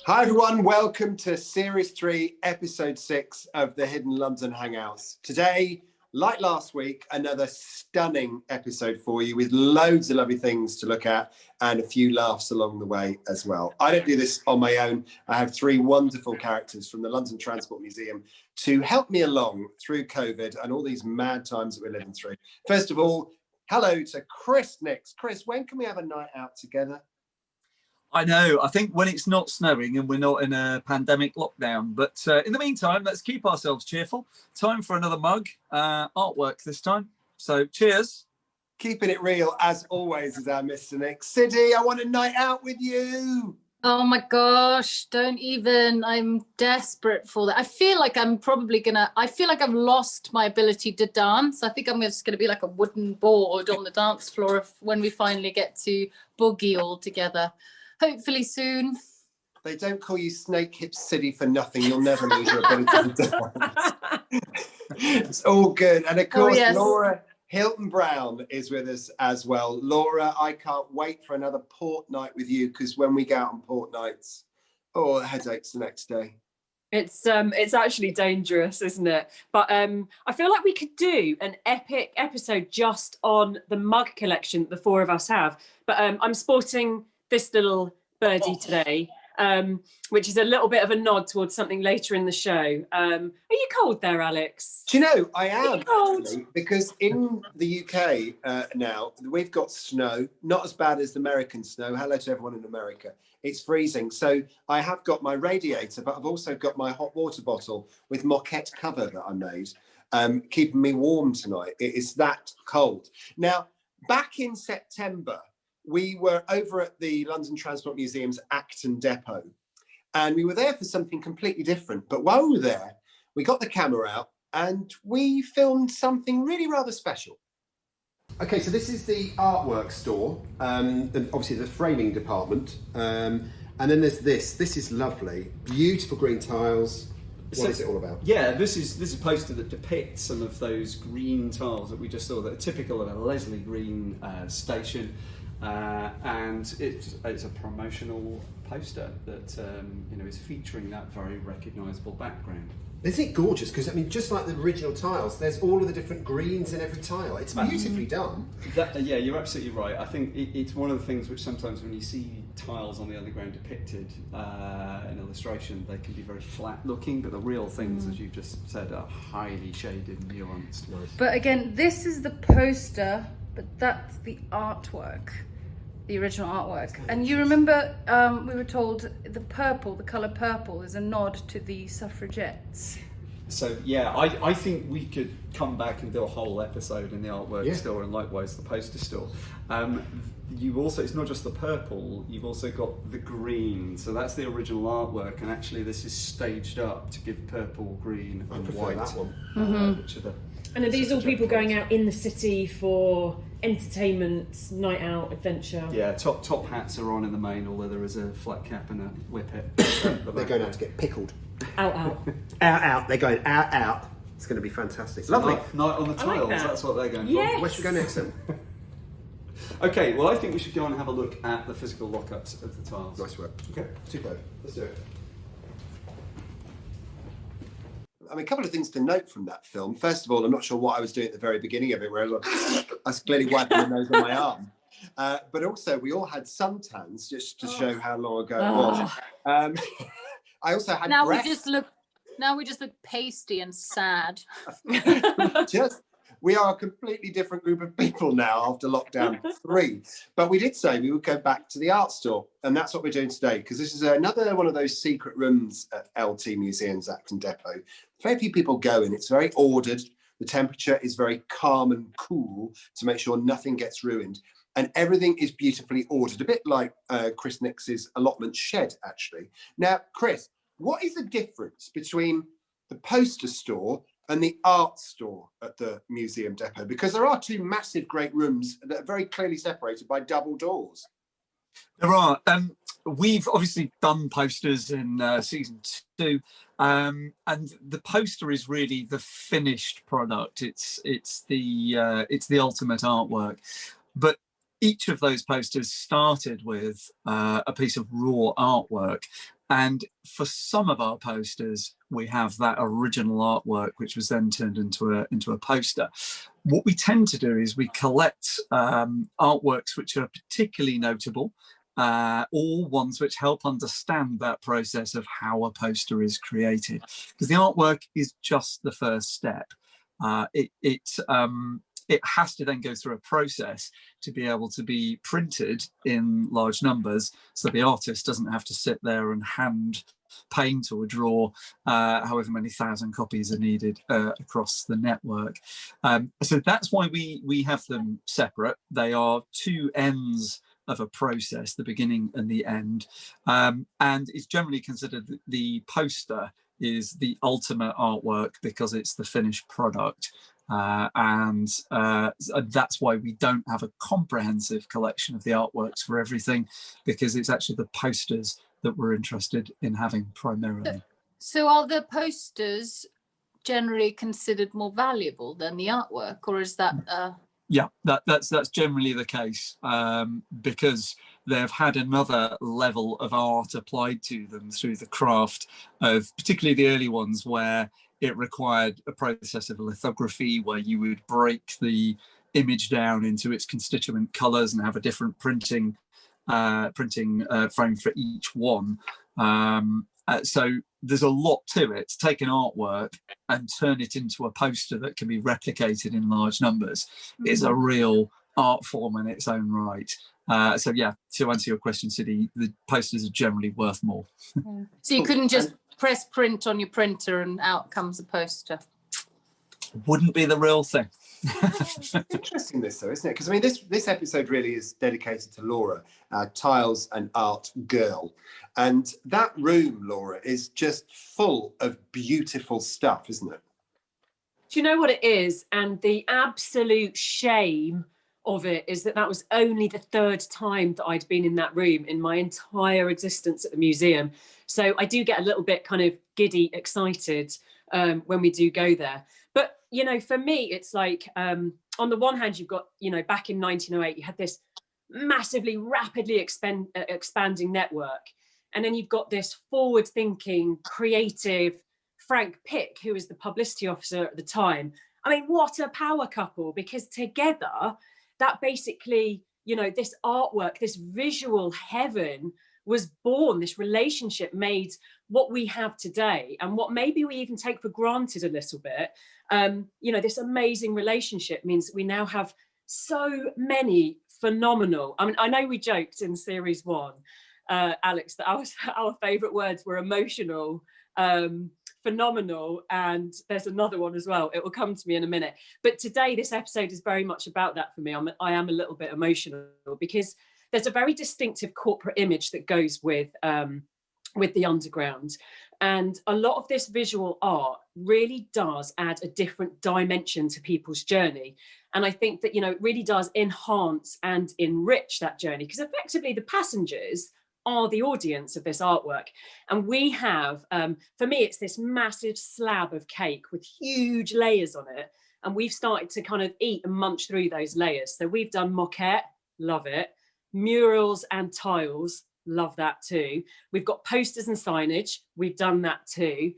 Hi everyone, welcome to Series 3, Episode 6 of the Hidden London Hangouts. Today, like last week, another stunning episode for you with loads of lovely things to look at and a few laughs along the way as well. I don't do this on my own. I have three wonderful characters from the London Transport Museum to help me along through COVID and all these mad times that we're living through. First of all, hello to Chris Nix. Chris, when can we have a night out together? I know. I think when it's not snowing and we're not in a pandemic lockdown. But in the meantime, let's keep ourselves cheerful. Time for another mug. Artwork this time. So cheers. Keeping it real, as always, is our Mr. Nick. Siddy, I want a night out with you. Oh my gosh, don't even. I'm desperate for that. I feel like I'm probably I feel like I've lost my ability to dance. I think I'm just gonna be like a wooden board on the dance floor when we finally get to boogie all together. Hopefully soon. They don't call you Snake Hips City for nothing. You'll never lose your ability to dance. It's all good. And of course, yes. Laura Hilton Brown is with us as well. Laura, I can't wait for another port night with you, because when we go out on port nights, the headaches the next day. It's actually dangerous, isn't it? But I feel like we could do an epic episode just on the mug collection that the four of us have. But I'm sporting this little birdie today, which is a little bit of a nod towards something later in the show. Are you cold there, Alex? Do you know, I am actually, because in the UK now, we've got snow, not as bad as the American snow. Hello to everyone in America. It's freezing. So I have got my radiator, but I've also got my hot water bottle with maquette cover that I made, keeping me warm tonight. It is that cold. Now, back in September, we were over at the London Transport Museum's Acton Depot, and we were there for something completely different. But while we were there, we got the camera out and we filmed something really rather special. Okay, so this is the artwork store, obviously the framing department, and then there's this. This is lovely, beautiful green tiles. What is it all about? Yeah, this is a poster that depicts some of those green tiles that we just saw that are typical of a Leslie Green station. And it's a promotional poster that is featuring that very recognisable background. Isn't it gorgeous? Because I mean, just like the original tiles, there's all of the different greens in every tile. It's beautifully done. Yeah, you're absolutely right. I think it's one of the things which sometimes when you see tiles on the underground depicted in illustration, they can be very flat looking, but the real things, as you've just said, are highly shaded and nuanced. Nice. But again, this is the poster, but that's the artwork. The original artwork. And you remember we were told the colour purple is a nod to the suffragettes. So yeah, I think we could come back and do a whole episode in the artwork store, and likewise the poster store. You've also, it's not just the purple, you've also got the green. So that's the original artwork, and actually this is staged up to give purple, green and white. That one. Which are And are these all people going out in the city for entertainment, night out, adventure? Yeah, top hats are on in the main, although there is a flat cap and a whippet. They're going out to get pickled. Out. Out. They're going out. It's going to be fantastic. Lovely. Night on the tiles, like that. That's what they're going Yes. for. Where should we go next then? Okay, well I think we should go and have a look at the physical lockups of the tiles. Nice work. Okay, super. Let's do it. I mean, a couple of things to note from that film. First of all, I'm not sure what I was doing at the very beginning of it, where I was clearly wiping my nose on my arm. But also, we all had suntans, just to show how long ago it was. I also had Now we just look pasty and sad. We are a completely different group of people now after lockdown 3. But we did say we would go back to the art store, and that's what we're doing today, because this is another one of those secret rooms at LT Museum's Acton Depot. Very few people go in. It's very ordered. The temperature is very calm and cool to make sure nothing gets ruined. And everything is beautifully ordered, a bit like Chris Nix's allotment shed, actually. Now, Chris, what is the difference between the poster store and the art store at the museum depot? Because there are two massive, great rooms that are very clearly separated by double doors. There are. We've obviously done posters in season 2, and the poster is really the finished product. It's the ultimate artwork. But each of those posters started with a piece of raw artwork. And for some of our posters, we have that original artwork, which was then turned into a poster. What we tend to do is we collect artworks which are particularly notable, or ones which help understand that process of how a poster is created. Because the artwork is just the first step. It has to then go through a process to be able to be printed in large numbers, so the artist doesn't have to sit there and hand paint or draw however many thousand copies are needed across the network. So that's why we have them separate. They are two ends of a process, the beginning and the end, and it's generally considered that the poster is the ultimate artwork because it's the finished product. And that's why we don't have a comprehensive collection of the artworks for everything, because it's actually the posters that we're interested in having primarily. So are the posters generally considered more valuable than the artwork, or is that Yeah, that's generally the case, because they've had another level of art applied to them through the craft of particularly the early ones, where it required a process of lithography where you would break the image down into its constituent colours and have a different printing frame for each one. So there's a lot to it. To take an artwork and turn it into a poster that can be replicated in large numbers is a real art form in its own right. So yeah, to answer your question, Sidi, the posters are generally worth more. So you couldn't just press print on your printer and out comes a poster? Wouldn't be the real thing. Interesting this though, isn't it? Because I mean, this episode really is dedicated to Laura, tiles and art girl. And that room, Laura, is just full of beautiful stuff, isn't it? Do you know what it is? And the absolute shame of it is that was only the third time that I'd been in that room in my entire existence at the museum. So I do get a little bit kind of giddy excited when we do go there. But, you know, for me, it's like, on the one hand, you've got, you know, back in 1908, you had this massively, rapidly expanding network. And then you've got this forward-thinking, creative Frank Pick, who was the publicity officer at the time. I mean, what a power couple, because together, that basically, you know, this artwork, this visual heaven was born, this relationship made what we have today and what maybe we even take for granted a little bit. You know, this amazing relationship means we now have so many phenomenal, I mean, I know we joked in series 1, Alex, that our favourite words were emotional, phenomenal, and there's another one as well. It will come to me in a minute. But today, this episode is very much about that for me. I am a little bit emotional because there's a very distinctive corporate image that goes with the underground. And a lot of this visual art really does add a different dimension to people's journey. And I think that, you know, it really does enhance and enrich that journey, because effectively the passengers are the audience of this artwork. And we have, for me, it's this massive slab of cake with huge layers on it. And we've started to kind of eat and munch through those layers. So we've done maquette, love it. Murals and tiles, love that too. We've got posters and signage, we've done that too.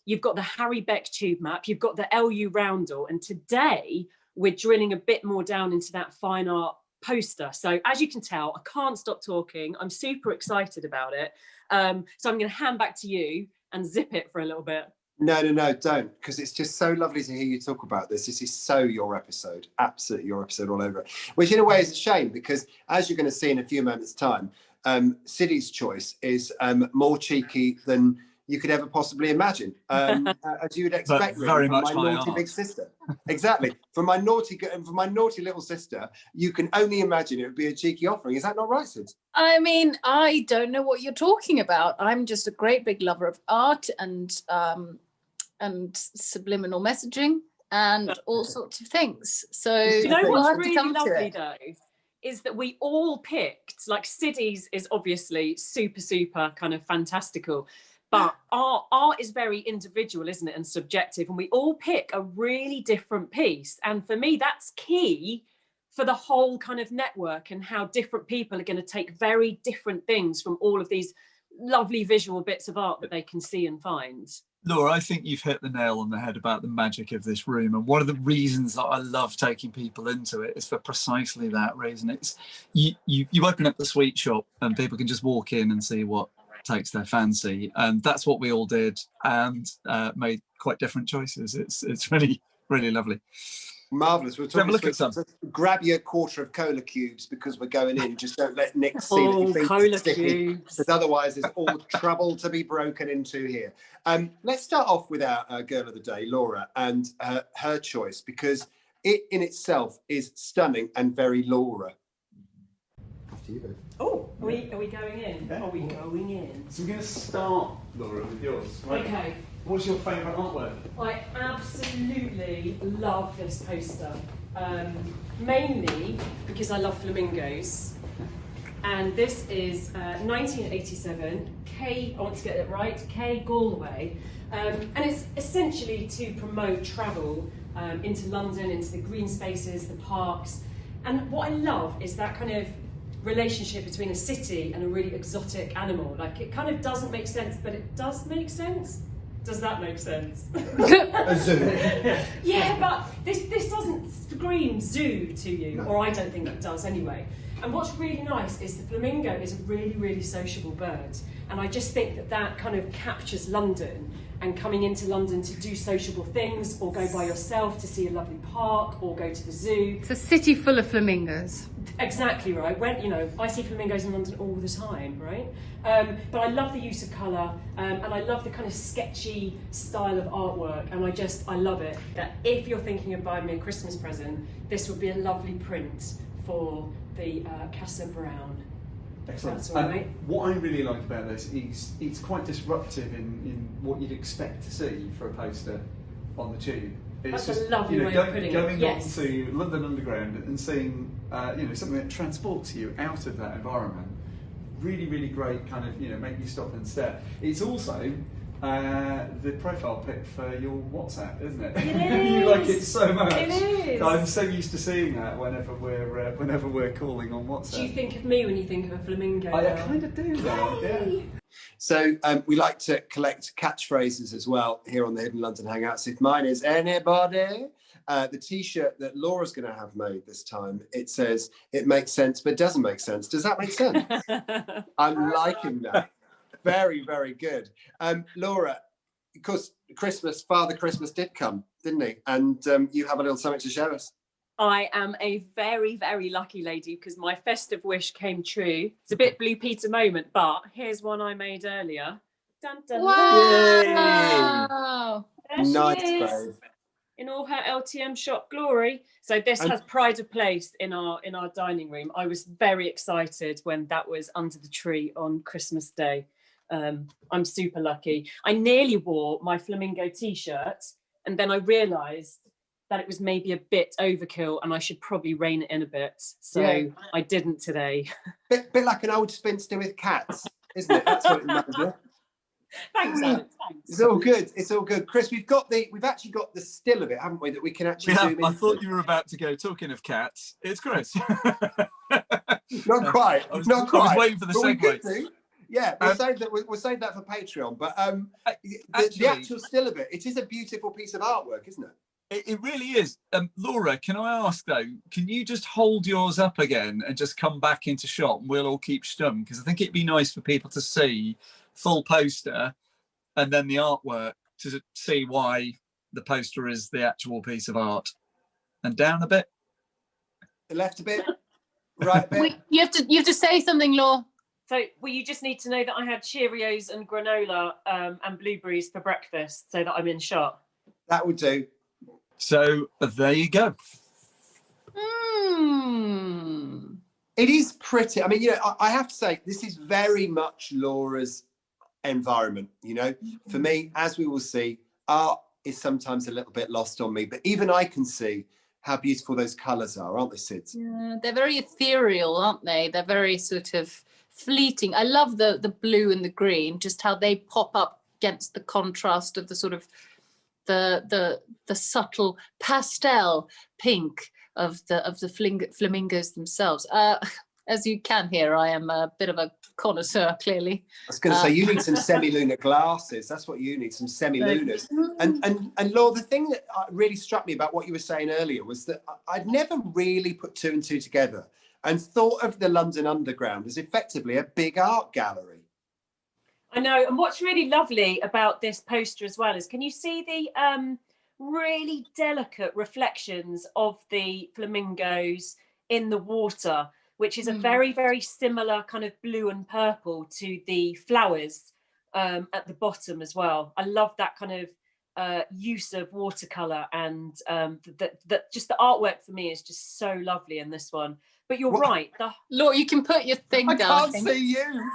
You've got the Harry Beck tube map, you've got the LU roundel, and today we're drilling a bit more down into that fine art poster. So as you can tell, I can't stop talking. I'm super excited about it. So I'm going to hand back to you and zip it for a little bit. No, don't, because it's just so lovely to hear you talk about this. This is so your episode, absolutely your episode all over it, which in a way is a shame, because as you're going to see in a few moments' time, Sidi's choice is more cheeky than you could ever possibly imagine, as you would expect, but very really, much from my naughty big sister. Exactly, from my naughty little sister, you can only imagine it would be a cheeky offering. Is that not right, Sid? I mean, I don't know what you're talking about. I'm just a great big lover of art and subliminal messaging and all sorts of things. So you know we'll what's have to really come lovely to it. though is that we all picked, like Sidi's is obviously super kind of fantastical, but our art is very individual, isn't it, and subjective, and we all pick a really different piece. And for me, that's key for the whole kind of network, and how different people are going to take very different things from all of these lovely visual bits of art that they can see and find. Laura, I think you've hit the nail on the head about the magic of this room. And one of the reasons that I love taking people into it is for precisely that reason. It's you open up the sweet shop and people can just walk in and see what takes their fancy. And that's what we all did, and made quite different choices. It's really, really lovely. Marvellous. We're talking look at some. Grab your quarter of cola cubes because we're going in. Just don't let Nick see that your feet cola are sticky, cubes. because otherwise there's all trouble to be broken into here. Let's start off with our girl of the day, Laura, and her choice, because it in itself is stunning and very Laura. After you, babe. Oh, are we going in? Yeah. Are we going in? So we're going to start, Laura, with yours. Right? Okay. What's your favourite artwork? I absolutely love this poster, mainly because I love flamingos. And this is 1987, I want to get it right, K Galway. And it's essentially to promote travel into London, into the green spaces, the parks. And what I love is that kind of relationship between a city and a really exotic animal. Like, it kind of doesn't make sense, but it does make sense. Does that make sense? A zoo. Yeah, but this doesn't scream zoo to you, No. or I don't think it does anyway. And what's really nice is the flamingo is a really, really sociable bird. And I just think that that kind of captures London, and coming into London to do sociable things, or go by yourself to see a lovely park, or go to the zoo. It's a city full of flamingos. Exactly right. When, you know, I see flamingos in London all the time, right? But I love the use of colour, and I love the kind of sketchy style of artwork, and I love it. That if you're thinking of buying me a Christmas present, this would be a lovely print for the Casa Brown. Excellent. That's all right. What I really like about this is it's quite disruptive in what you'd expect to see for a poster on the tube. It's That's a lovely way of putting it. Going Yes. on to London Underground and seeing something that transports you out of that environment. Really, really great kind of, make you stop and stare. It's also the profile pic for your WhatsApp, isn't it? It You like is. it so much. It is. I'm so used to seeing that whenever we're calling on WhatsApp. Do you think of me when you think of a flamingo? I now? kind of do, though. Yeah. So we like to collect catchphrases as well here on the Hidden London Hangouts. If mine is anybody, the T-shirt that Laura's going to have made this time, it says, "It makes sense, but doesn't make sense." Does that make sense? I'm liking that. Very, very good. Laura, of course, Father Christmas did come, didn't he? And you have a little something to show us. I am a very, very lucky lady because my festive wish came true. It's a bit Blue Peter moment, but here's one I made earlier. Dun, dun, Wow! There she Nice, is, babe. in all her LTM shop glory. So this has pride of place in our dining room. I was very excited when that was under the tree on Christmas Day. I'm super lucky. I nearly wore my flamingo T-shirt, and then I realised that it was maybe a bit overkill and I should probably rein it in a bit. So Yeah. I didn't today. Bit like an old spinster with cats, isn't it? That's what it reminds me of. Thanks, Alex. Thanks. It's all good. It's all good. Chris, we've actually got the still of it, haven't we? That we can actually zoom I into. thought you were about to go, talking of cats, it's Chris. Not quite. I was quite. waiting for the But we could segue. do. Yeah, we'll save that. We'll save that for Patreon. But the actual still of it is a beautiful piece of artwork, isn't it? It really is. Laura, can I ask though, can you just hold yours up again and just come back into shot and we'll all keep stum? Because I think it'd be nice for people to see full poster and then the artwork to see why the poster is the actual piece of art. And down a bit. Left a bit, right a bit. Wait, you have to say something, Laura. So, well, you just need to know that I had Cheerios and granola and blueberries for breakfast so that I'm in shot. That would do. So there you go. It is pretty. I mean, I have to say, this is very much Laura's environment. For me, as we will see, art is sometimes a little bit lost on me, but even I can see how beautiful those colours are, aren't they, Sids? Yeah, they're very ethereal, aren't they? They're very sort of fleeting. I love the blue and the green, just how they pop up against the contrast of the sort of the subtle pastel pink of the flamingos themselves. As you can hear, I am a bit of a connoisseur, clearly. I was going to say, you need some semi-lunar glasses. That's what you need, some semi-lunars. And Laura, the thing that really struck me about what you were saying earlier was that I'd never really put two and two together and thought of the London Underground as effectively a big art gallery. I know, and what's really lovely about this poster as well is, can you see the really delicate reflections of the flamingos in the water, which is a very, very similar kind of blue and purple to the flowers at the bottom as well. I love that kind of use of watercolor, and just the artwork for me is just so lovely in this one. But you're right. Laura, you can put your thing down. I can't see you.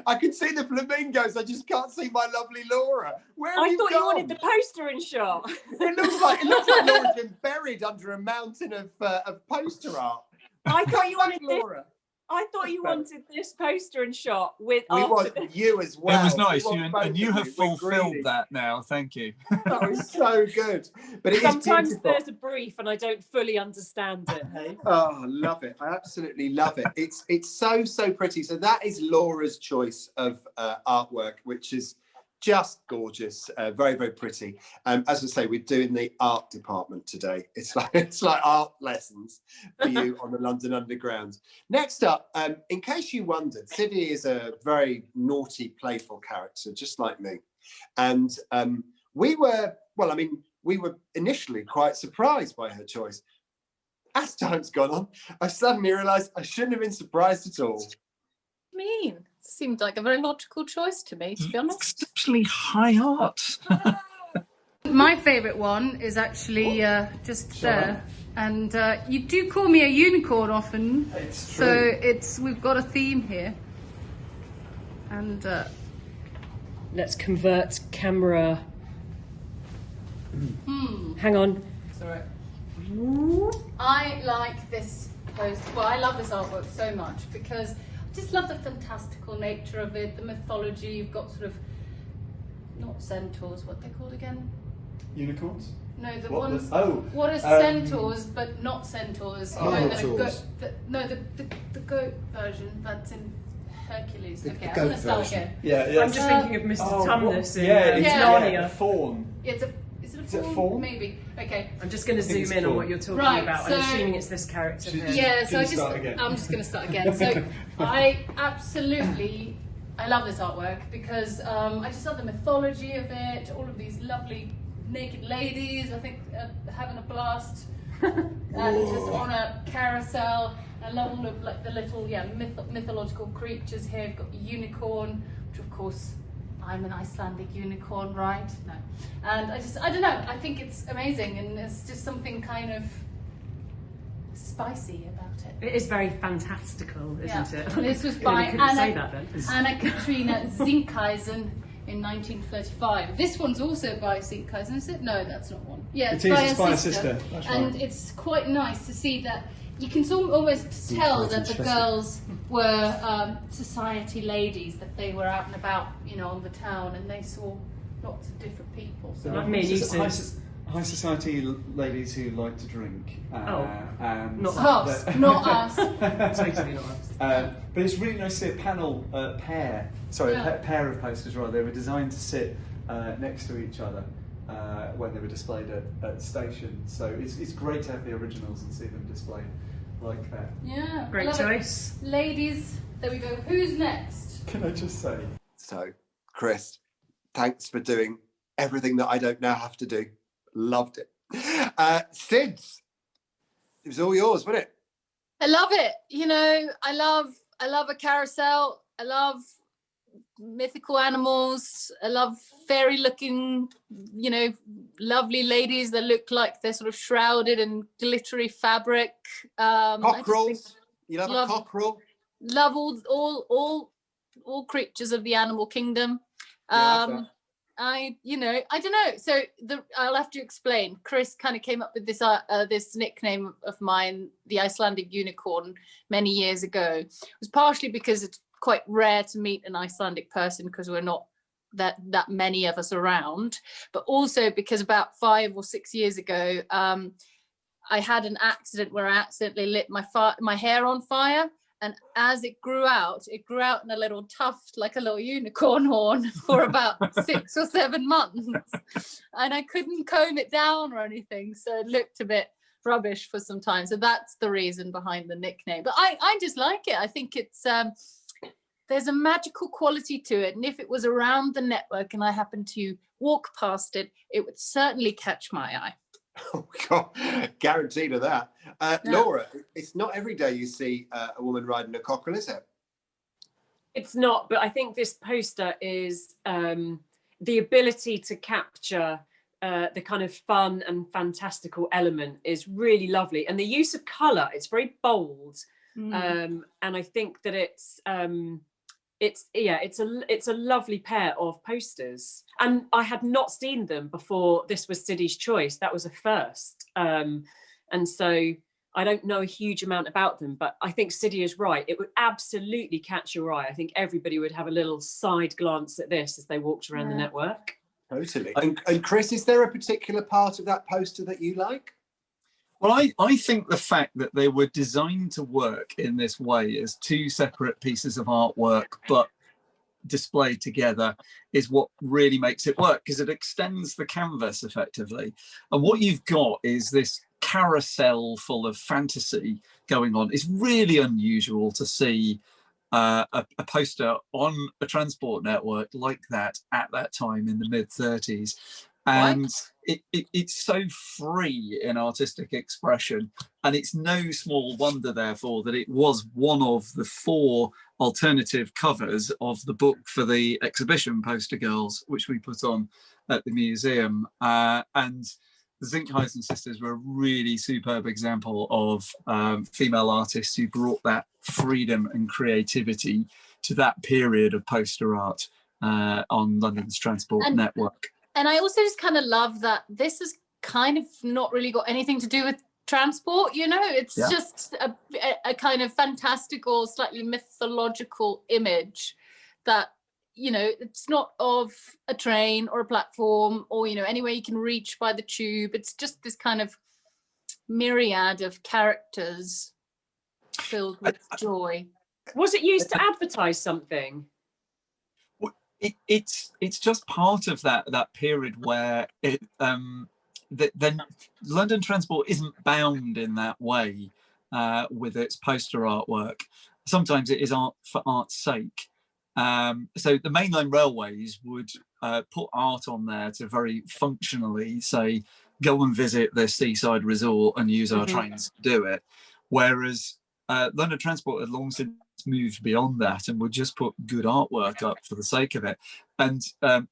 I can see the flamingos. I just can't see my lovely Laura. I thought you wanted the poster in shot. It looks like Laura's been buried under a mountain of poster art. I thought you wanted Laura. I thought you wanted this poster in shot with. We want you as well. It was nice, and you have fulfilled that now. Thank you. That was so good. But sometimes there's a brief and I don't fully understand it. Hey? Oh, love it! I absolutely love it. It's so pretty. So that is Laura's choice of artwork, which is just gorgeous, very pretty. As I say, we're doing the art department today. It's like art lessons for you on the London Underground. Next up, in case you wondered, Sydney is a very naughty, playful character, just like me. And we were initially quite surprised by her choice. As time's gone on, I suddenly realised I shouldn't have been surprised at all. What do you mean? Seemed like a very logical choice to me, to be honest. Exceptionally high art. My favourite one is actually just there, and you do call me a unicorn often. It's So true. we've got a theme here, and Let's convert camera. Hang on. sorry. I like this post. Well, I love this artwork so much because I just love the fantastical nature of it, the mythology. You've got sort of not centaurs, what they're called again? Unicorns? No, the What ones. What are centaurs, but not centaurs? You know, the goat version that's in Hercules. Okay, I'm gonna start again. Yeah. I'm just thinking of Mr. Tumnus in Narnia. Narnia. Fawn. Yeah, is it a fawn? Maybe. Okay. I'm just going to zoom in on what you're talking about. So, I'm assuming it's this character here. Yeah, so I'm just going to start again. So I love this artwork because I just love the mythology of it. All of these lovely naked ladies, I think, having a blast, and just on a carousel. I love all of like the little mythological creatures here. I've got the unicorn, which of course I'm an Icelandic unicorn, right? No, and I don't know. I think it's amazing, and there's just something kind of spicy about it. It is very fantastical, isn't it? And this was by Anna Katrina Zinkaisen in 1935. This one's also by Zinkaisen, is it? No, that's not one. Yeah, it's by a sister. That's and right. It's quite nice to see that. You can almost tell that the girls were society ladies, that they were out and about, you know, on the town, and they saw lots of different people. So like me, high society ladies who like to drink. And not us, not us. Totally not us. But it's really nice to see a panel pair. Sorry, a pair of posters. Rather, they were designed to sit next to each other when they were displayed at stations. So it's great to have the originals and see them displayed like that. Yeah, great choice, ladies. There we go. Who's next? Can I just say? So, Chris, thanks for doing everything that I don't now have to do. Loved it. Sids, it was all yours, wasn't it? I love it. You know, I love a carousel. I love mythical animals. I love fairy looking, you know, lovely ladies that look like they're sort of shrouded in glittery fabric. Cockerels. You love a cockerel? Love all creatures of the animal kingdom. I don't know. So I'll have to explain. Chris kind of came up with this nickname of mine, the Icelandic unicorn, many years ago. It was partially because it's quite rare to meet an Icelandic person because we're not that many of us around, but also because about 5 or 6 years ago, I had an accident where I accidentally lit my hair on fire. And as it grew out in a little tuft, like a little unicorn horn, for about 6 or 7 months. And I couldn't comb it down or anything. So it looked a bit rubbish for some time. So that's the reason behind the nickname. But I just like it. I think it's, there's a magical quality to it. And if it was around the network and I happened to walk past it, it would certainly catch my eye. Oh God, guaranteed of that. Yeah. Laura, it's not every day you see a woman riding a cockerel, is it? It's not, but I think this poster is the ability to capture the kind of fun and fantastical element is really lovely. And the use of colour, it's very bold. And I think that it's a lovely pair of posters, and I had not seen them before this was Siddy's choice. That was a first, and so I don't know a huge amount about them, but I think Siddy is right. It would absolutely catch your eye. I think everybody would have a little side glance at this as they walked around the network. Totally. And Chris, is there a particular part of that poster that you like? Well, I think the fact that they were designed to work in this way as 2 separate pieces of artwork, but displayed together, is what really makes it work, because it extends the canvas effectively. And what you've got is this carousel full of fantasy going on. It's really unusual to see a poster on a transport network like that at that time in the mid-30s. And it's so free in artistic expression, and it's no small wonder therefore that it was one of the 4 alternative covers of the book for the exhibition Poster Girls, which we put on at the museum. And the Zinkaisen sisters were a really superb example of female artists who brought that freedom and creativity to that period of poster art on London's transport network. And I also just kind of love that this has kind of not really got anything to do with transport, you know, it's just a kind of fantastical, slightly mythological image that, you know, it's not of a train or a platform or, you know, anywhere you can reach by the tube. It's just this kind of myriad of characters filled with joy. Was it used to advertise something? It's just part of that period where then London Transport isn't bound in that way with its poster artwork. Sometimes it is art for art's sake. So the mainline railways would put art on there to very functionally say, go and visit this seaside resort and use our trains to do it. Whereas London Transport had long since moved beyond that and would just put good artwork up for the sake of it. And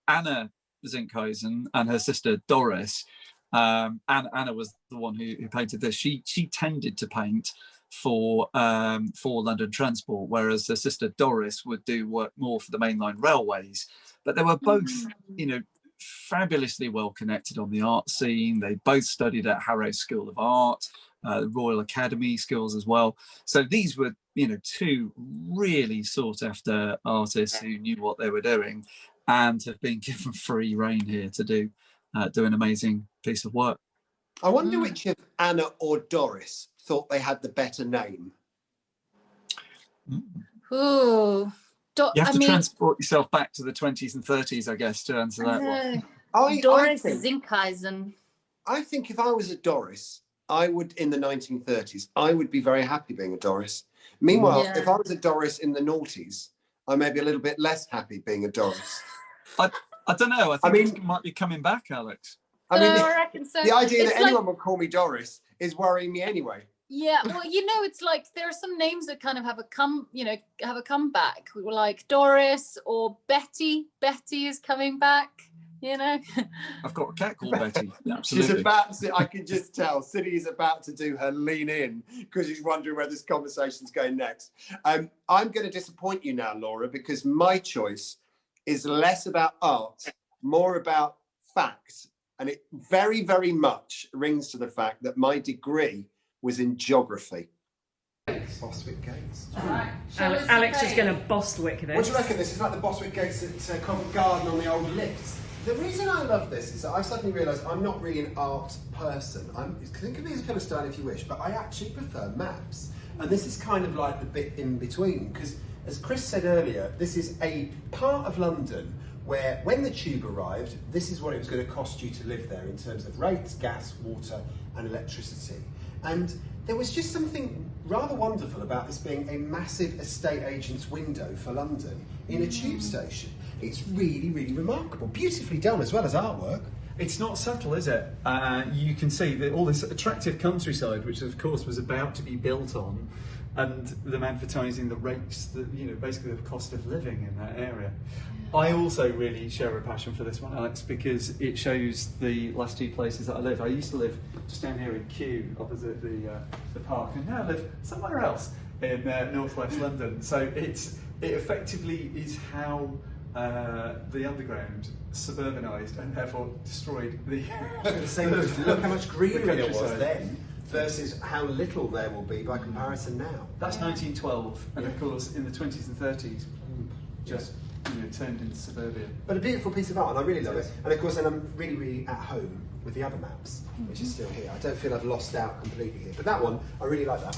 Anna Zinkaisen and her sister Doris, Anna was the one who painted this. She tended to paint for London Transport, whereas her sister Doris would do work more for the mainline railways. But they were both, you know, fabulously well connected on the art scene. They both studied at Harrow School of Art, the Royal Academy schools as well. So these were, you know, 2 really sought after artists who knew what they were doing and have been given free rein here to do an amazing piece of work. I wonder which of Anna or Doris thought they had the better name. Ooh. You have to transport yourself back to the 20s and 30s, I guess, to answer that one. Doris Zinkaisen. I think if I was a Doris, I would, in the 1930s, I would be very happy being a Doris. Meanwhile, if I was a Doris in the noughties, I may be a little bit less happy being a Doris. I don't know. I think it might be coming back, Alex. I mean, I reckon so. The idea that anyone would call me Doris is worrying me anyway. Yeah, well, you know, it's like there are some names that kind of have a comeback. We were like Doris or Betty. Betty is coming back. You know, I've got a cat called Betty. Absolutely. She's about to. I can just tell. Sidney is about to do her lean in because she's wondering where this conversation's going next. I'm going to disappoint you now, Laura, because my choice is less about art, more about fact, and it very, very much rings to the fact that my degree was in geography. Bostwick Gates. All right. Alex is going to Bostwick this. What do you reckon? This is like the Bostwick Gates at Covent Garden on the old lifts. The reason I love this is that I suddenly realised I'm not really an art person. Think of me as a Philistine if you wish, but I actually prefer maps. And this is kind of like the bit in between, because as Chris said earlier, this is a part of London where when the tube arrived, this is what it was going to cost you to live there in terms of rates, gas, water and electricity. And there was just something rather wonderful about this being a massive estate agent's window for London in a tube station. It's really, really remarkable. Beautifully done as well as artwork. It's not subtle, is it? You can see that all this attractive countryside, which of course was about to be built on, and them advertising the rates, that, you know, basically the cost of living in that area. I also really share a passion for this one, Alex, because it shows the last two places that I live. I used to live just down here in Kew, opposite the park, and now I live somewhere else in northwest London. So it effectively is how the underground suburbanised and therefore destroyed the. I was going to say, look how much greenery there was then versus how little there will be by comparison now. That's 1912, and of course in the 20s and 30s, just turned into suburbia. But a beautiful piece of art, and I really love it. And of course, then I'm really, really at home with the other maps, which is still here. I don't feel I've lost out completely here, but that one, I really like that.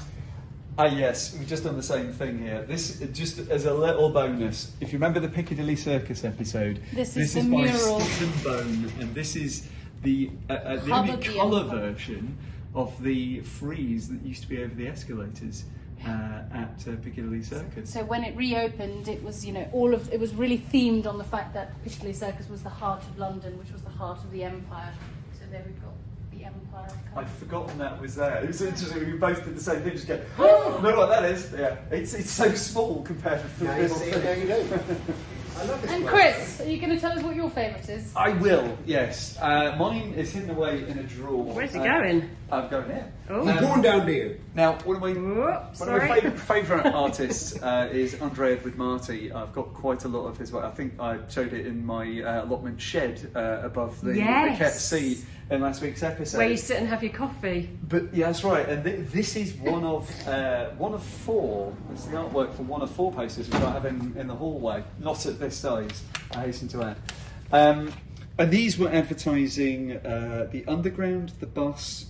Yes, we've just done the same thing here. This, just as a little bonus, if you remember the Piccadilly Circus episode, this is the by mural. Stephen Bone, and this is the only colour version of the frieze that used to be over the escalators at Piccadilly Circus. So when it reopened, it was, it was really themed on the fact that Piccadilly Circus was the heart of London, which was the heart of the empire. So there we've got the empire. I'd forgotten that was there. It was interesting. We both did the same thing. Just go, oh, know what that is? Yeah, it's so small compared to the little thing. Now you do. I love this. And Chris, are you going to tell us what your favourite is? I will. Yes, mine is hidden away in a drawer. Where's it going? I'm going here. Oh. You're going down there. Now, one of my favourite artists is Andre Marty. I've got quite a lot of his work. I think I showed it in my allotment shed above the maquette seat in last week's episode. Where you sit and have your coffee. But yeah, that's right. And this is one of four. It's the artwork for one of four posters which I have in the hallway. Not at this size, I hasten to add. And these were advertising the Underground, the bus,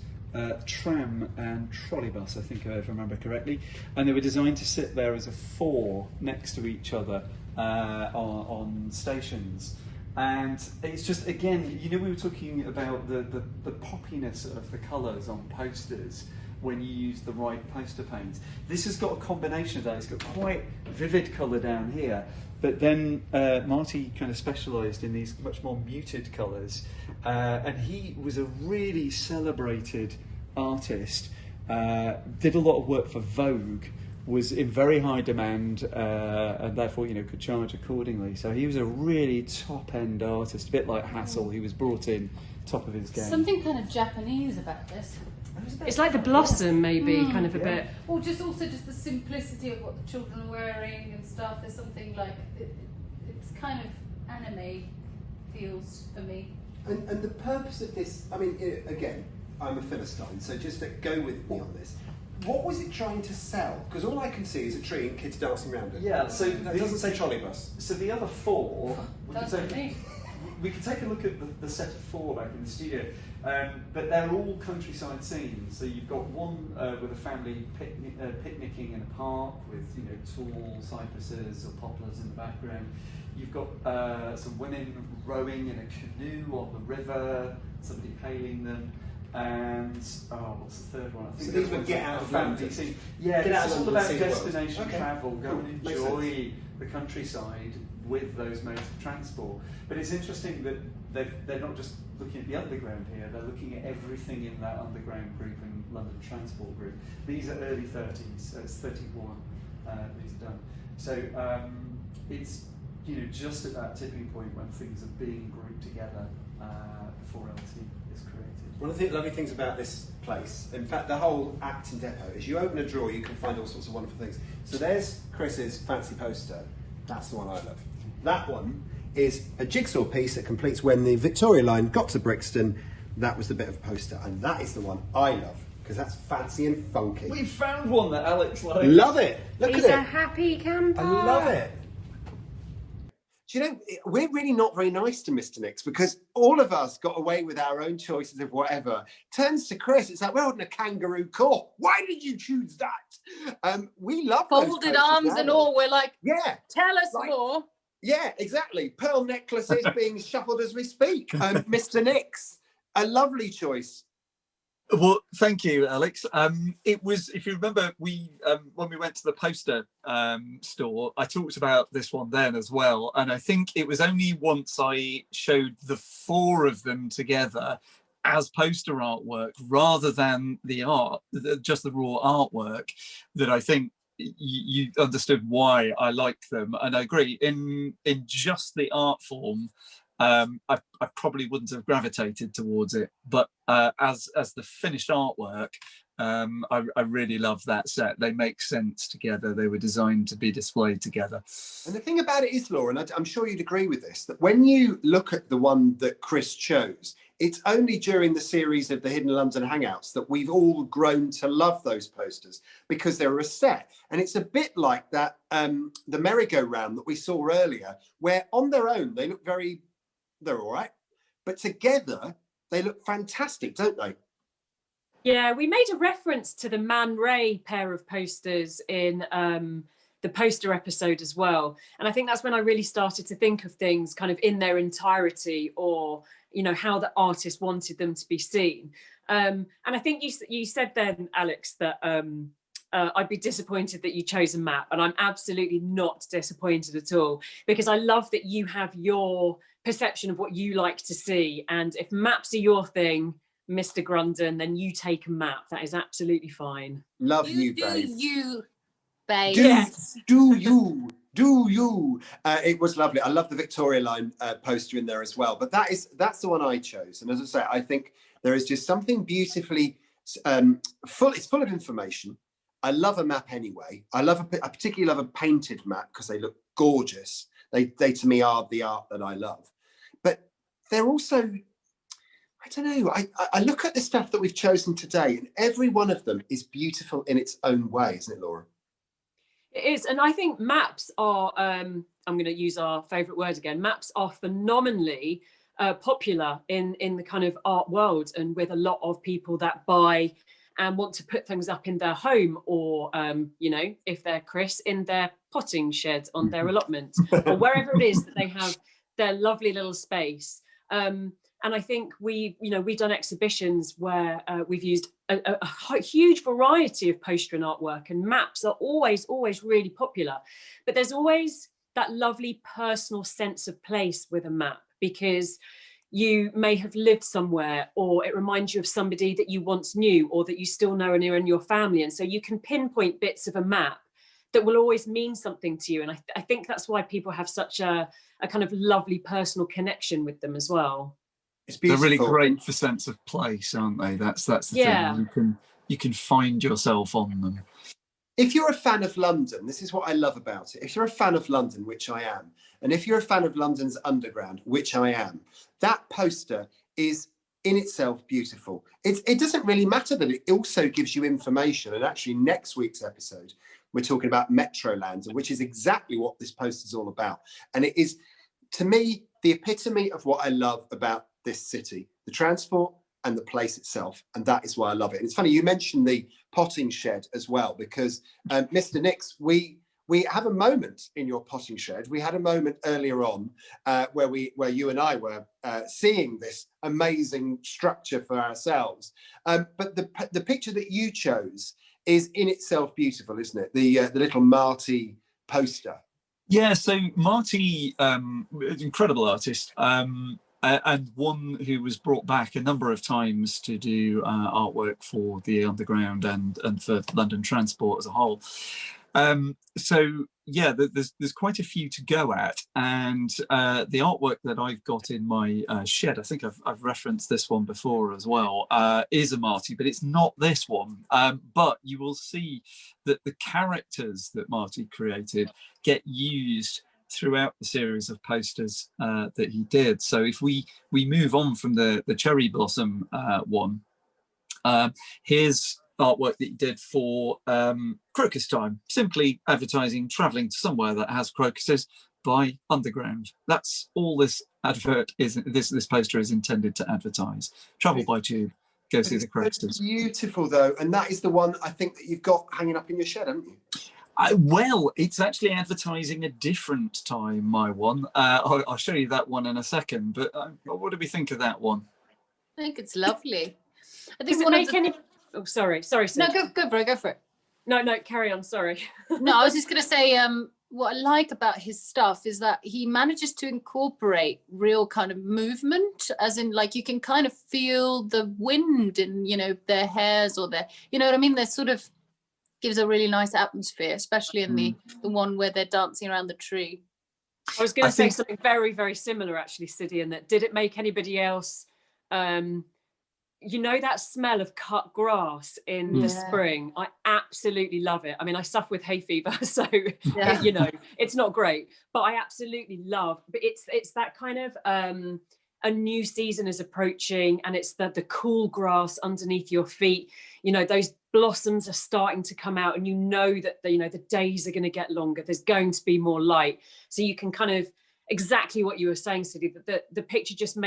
tram and trolleybus, I think if I remember correctly, and they were designed to sit there as a four next to each other on stations. And it's just, again, we were talking about the poppiness of the colours on posters when you use the right poster paint. This has got a combination of that. It's got quite vivid colour down here, but then Marty kind of specialised in these much more muted colours, and he was a really celebrated artist, did a lot of work for Vogue, was in very high demand, and therefore could charge accordingly. So he was a really top-end artist, a bit like Hassel. He was brought in top of his game. Something kind of Japanese about this. It's like the Blossom, maybe, kind of a bit. Or just the simplicity of what the children are wearing and stuff. There's something like it's kind of anime feels for me. And the purpose of this, I mean, again, I'm a Philistine, so just go with me on this. What was it trying to sell? Because all I can see is a tree and kids dancing around it. Yeah, so it doesn't say trolleybus. So the other four, we could take a look at the set of four back in the studio, but they're all countryside scenes. So you've got one with a family picnicking in a park with tall cypresses or poplars in the background. You've got some women rowing in a canoe on the river, somebody hailing them. And what's the third one? I think so these would get out of London. Yeah, it's all about destination travel. Go and enjoy the countryside with those modes of transport. But it's interesting that they're not just looking at the underground here; they're looking at everything in that underground group and London Transport Group. These are early 30s, so it's 31. These are done. So it's just at that tipping point when things are being grouped together before LT is created. One of the lovely things about this place, in fact the whole Acton Depot, is you open a drawer, you can find all sorts of wonderful things. So there's Chris's fancy poster. That's the one I love. That one is a jigsaw piece that completes when the Victoria line got to Brixton. That was the bit of poster, and that is the one I love, because that's fancy and funky. We found one that Alex likes. Love it. Look He's at a it. happy camper. I love it. Do you know, we're really not very nice to Mr. Nix because all of us got away with our own choices of whatever. Turns to Chris, it's like, we're holding a kangaroo court. Why did you choose that? We love those Folded posters arms and now. all. We're like, Yeah. tell us Like- more. Yeah, exactly. Pearl necklaces being shuffled as we speak. Mr. Nix, a lovely choice. Well, thank you, Alex. It was, if you remember, we when we went to the poster store, I talked about this one then as well, and I think it was only once I showed the 4 of them together as poster artwork rather than the art, just the raw artwork, that I think you understood why I like them. And I agree, in just the art form, I probably wouldn't have gravitated towards it, but as the finished artwork, I really love that set. They make sense together. They were designed to be displayed together. And the thing about it is, Laura, and I'm sure you'd agree with this, that when you look at the one that Chris chose, it's only during the series of the Hidden London Hangouts that we've all grown to love those posters because they're a set. And it's a bit like that, the merry-go-round that we saw earlier, where on their own, they look they're all right, but together they look fantastic, don't they? Yeah, we made a reference to the Man Ray pair of posters in the poster episode as well. And I think that's when I really started to think of things kind of in their entirety, or, you know, how the artist wanted them to be seen. And I think you said then, Alex, that I'd be disappointed that you chose a map. And I'm absolutely not disappointed at all, because I love that you have your perception of what you like to see. And if maps are your thing, Mr. Grundon, then you take a map. That is absolutely fine. Love you, do babe. you, babe. Yes. Do you. It was lovely. I love the Victoria Line poster in there as well. But that's the one I chose. And as I say, I think there is just something beautifully it's full of information. I love a map anyway. I particularly love a painted map because they look gorgeous. They to me are the art that I love. But they're also, I don't know, I look at the stuff that we've chosen today, and every one of them is beautiful in its own way, isn't it, Laura? It is. And I think maps are, I'm going to use our favourite word again, maps are phenomenally popular in the kind of art world, and with a lot of people that buy and want to put things up in their home, or, you know, if they're Chris, in their potting shed on their allotment, or wherever it is that they have their lovely little space. And I think we've done exhibitions where we've used a huge variety of poster and artwork, and maps are always really popular. But there's always that lovely personal sense of place with a map, because you may have lived somewhere, or it reminds you of somebody that you once knew, or that you still know and are in your family. And so you can pinpoint bits of a map that will always mean something to you. And I think that's why people have such a kind of lovely personal connection with them as well. It's beautiful. They're really great for sense of place, aren't they? That's the thing. You can find yourself on them. If you're a fan of London, this is what I love about it. If you're a fan of London, which I am, and if you're a fan of London's Underground, which I am, that poster is in itself beautiful. It doesn't really matter that it also gives you information. And actually, next week's episode, we're talking about Metroland, which is exactly what this poster is all about. And it is, to me, the epitome of what I love about this city, the transport and the place itself. And that is why I love it. And it's funny, you mentioned the potting shed as well, because Mr. Nix, we have a moment in your potting shed. We had a moment earlier on where you and I were seeing this amazing structure for ourselves. But the picture that you chose is in itself beautiful, isn't it? The little Marty poster. Yeah, so Marty, incredible artist, and one who was brought back a number of times to do artwork for the Underground and for London Transport as a whole. So yeah, there's quite a few to go at, and the artwork that I've got in my shed, I think I've referenced this one before as well, is a Marty, but it's not this one. But you will see that the characters that Marty created get used throughout the series of posters that he did. So if we move on from the cherry blossom one, here's artwork that you did for Crocus Time, simply advertising travelling to somewhere that has crocuses by underground. That's all this advert is. This poster is intended to advertise. Travel by tube, go see the crocuses. Beautiful though, and that is the one I think that you've got hanging up in your shed, haven't you? Well, it's actually advertising a different time, my one. I'll show you that one in a second, but what do we think of that one? I think it's lovely. I think Does it one of make the... any... Oh, sorry, Sid. No, go for it. No, carry on, sorry. No, I was just going to say, what I like about his stuff is that he manages to incorporate real kind of movement, as in like you can kind of feel the wind in, you know, their hairs or their, you know what I mean? They're sort of gives a really nice atmosphere, especially in the one where they're dancing around the tree. I was going to say something very, very similar actually, Siddy, in that did it make anybody else, you know, that smell of cut grass in the spring? I absolutely love it. I mean, I suffer with hay fever, so, you know, it's not great, but I absolutely love, but it's that kind of, a new season is approaching, and it's the cool grass underneath your feet. You know, those blossoms are starting to come out, and you know that the days are going to get longer. There's going to be more light, so you can kind of exactly what you were saying, Sidney. That the picture just